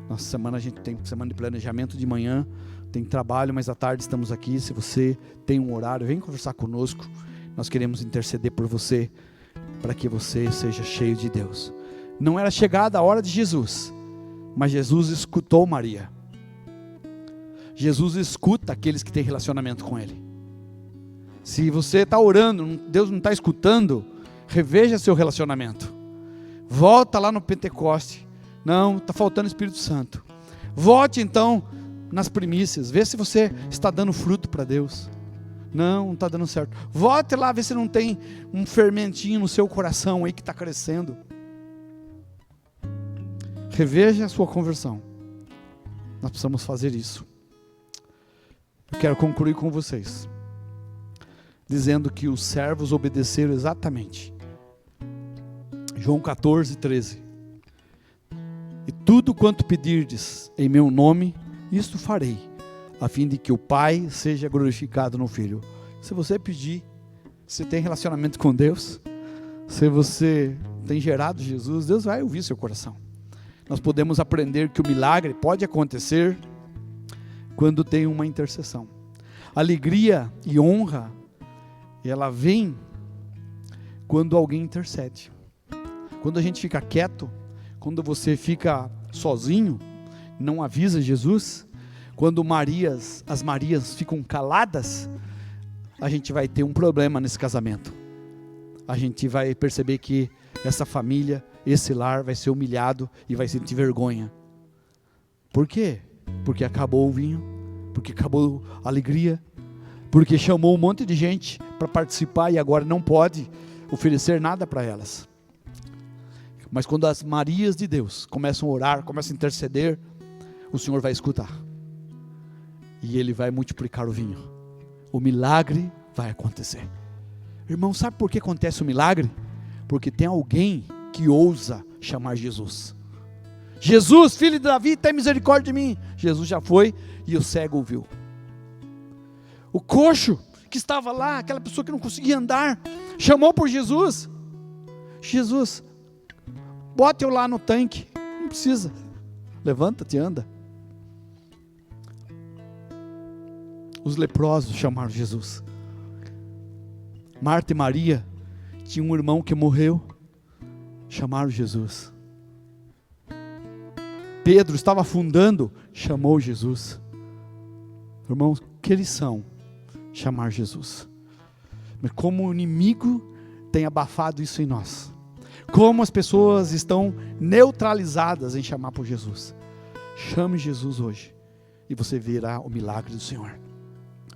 nossa semana a gente tem semana de planejamento de manhã, tem trabalho, mas à tarde estamos aqui. Se você tem um horário, vem conversar conosco. Nós queremos interceder por você, para que você seja cheio de Deus. Não era chegada a hora de Jesus, mas Jesus escutou Maria. Jesus escuta aqueles que têm relacionamento com Ele. Se você está orando, Deus não está escutando, reveja seu relacionamento. Volta lá no Pentecoste. Não, está faltando o Espírito Santo. Volte então nas primícias, vê se você está dando fruto para Deus. Não está dando certo. Volte lá, vê se não tem um fermentinho no seu coração aí que está crescendo. Reveja a sua conversão. Nós precisamos fazer isso. Eu quero concluir com vocês, dizendo que os servos obedeceram exatamente. João 14, 13. E tudo quanto pedirdes em meu nome, isto farei, a fim de que o Pai seja glorificado no Filho. Se você pedir, se tem relacionamento com Deus, se você tem gerado Jesus, Deus vai ouvir seu coração. Nós podemos aprender que o milagre pode acontecer quando tem uma intercessão. Alegria e honra, ela vem quando alguém intercede. Quando a gente fica quieto, quando você fica sozinho, não avisa Jesus, quando as Marias ficam caladas, a gente vai ter um problema nesse casamento. A gente vai perceber que essa família, esse lar vai ser humilhado e vai sentir vergonha. Por quê? Porque acabou o vinho, porque acabou a alegria, porque chamou um monte de gente para participar e agora não pode oferecer nada para elas. Mas quando as Marias de Deus começam a orar, começam a interceder, o Senhor vai escutar. E Ele vai multiplicar o vinho. O milagre vai acontecer. Irmão, sabe por que acontece o milagre? Porque tem alguém que ousa chamar Jesus. Jesus, filho de Davi, tem misericórdia de mim. Jesus já foi e o cego ouviu. O coxo que estava lá, aquela pessoa que não conseguia andar, chamou por Jesus. Jesus, bota eu lá no tanque. Não precisa. Levanta-te e anda. Os leprosos chamaram Jesus. Marta e Maria tinham um irmão que morreu. Chamaram Jesus. Pedro estava afundando. Chamou Jesus. Irmãos, que lição chamar Jesus. Mas como o inimigo tem abafado isso em nós. Como as pessoas estão neutralizadas em chamar por Jesus. Chame Jesus hoje e você verá o milagre do Senhor.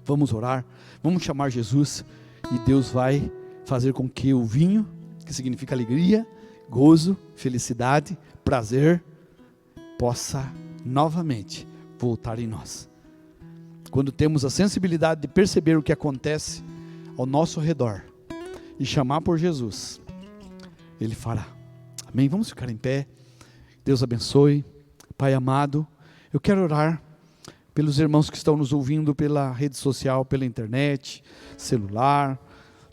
Vamos orar, vamos chamar Jesus e Deus vai fazer com que o vinho, que significa alegria, gozo, felicidade, prazer, possa novamente voltar em nós. Quando temos a sensibilidade de perceber o que acontece ao nosso redor e chamar por Jesus, Ele fará. Amém? Vamos ficar em pé. Deus abençoe. Pai amado, eu quero orar pelos irmãos que estão nos ouvindo pela rede social, pela internet, celular,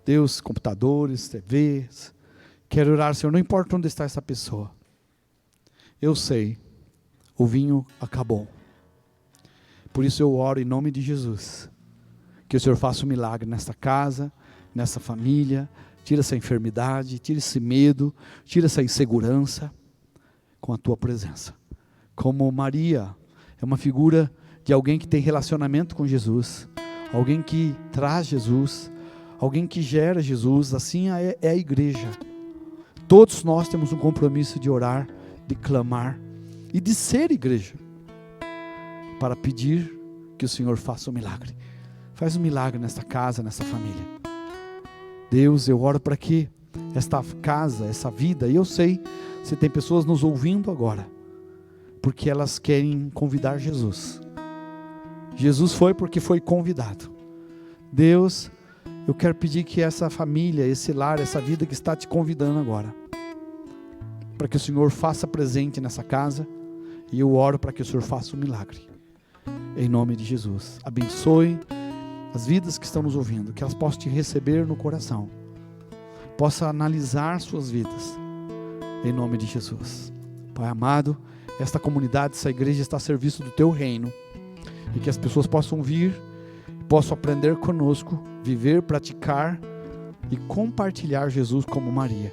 Deus, computadores, TVs, Quero orar, Senhor, não importa onde está essa pessoa. Eu sei, o vinho acabou. Por isso eu oro em nome de Jesus, que o Senhor faça um milagre nesta casa, nessa família, tira essa enfermidade, tira esse medo, tira essa insegurança, com a tua presença. Como Maria é uma figura de alguém que tem relacionamento com Jesus, alguém que traz Jesus, alguém que gera Jesus, assim é a igreja. Todos nós temos um compromisso de orar, de clamar e de ser igreja, para pedir que o Senhor faça um milagre. Faz um milagre nesta casa, nessa família. Deus, eu oro para que esta casa, essa vida, e eu sei se tem pessoas nos ouvindo agora, porque elas querem convidar Jesus. Jesus foi porque foi convidado. Deus, eu quero pedir que essa família, esse lar, essa vida que está te convidando agora, para que o Senhor faça presente nessa casa, e eu oro para que o Senhor faça um milagre, em nome de Jesus. Abençoe as vidas que estão nos ouvindo, que elas possam te receber no coração, possa analisar suas vidas, em nome de Jesus. Pai amado, esta comunidade, essa igreja está a serviço do teu reino, e que as pessoas possam vir, possam aprender conosco, viver, praticar e compartilhar Jesus como Maria,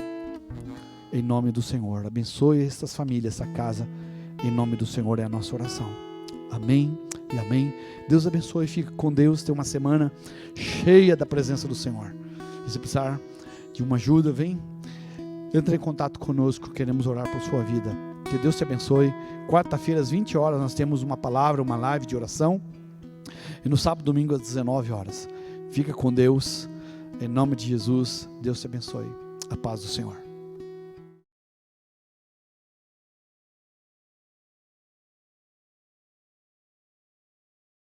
em nome do Senhor. Abençoe estas famílias, essa casa, em nome do Senhor é a nossa oração. Amém e amém. Deus abençoe, fica com Deus, tenha uma semana cheia da presença do Senhor. E se precisar de uma ajuda, vem, entre em contato conosco, queremos orar por sua vida. Que Deus te abençoe. Quarta-feira às 20 horas nós temos uma palavra, uma live de oração, e no sábado e domingo às 19 horas. Fica com Deus, em nome de Jesus. Deus te abençoe. A paz do Senhor.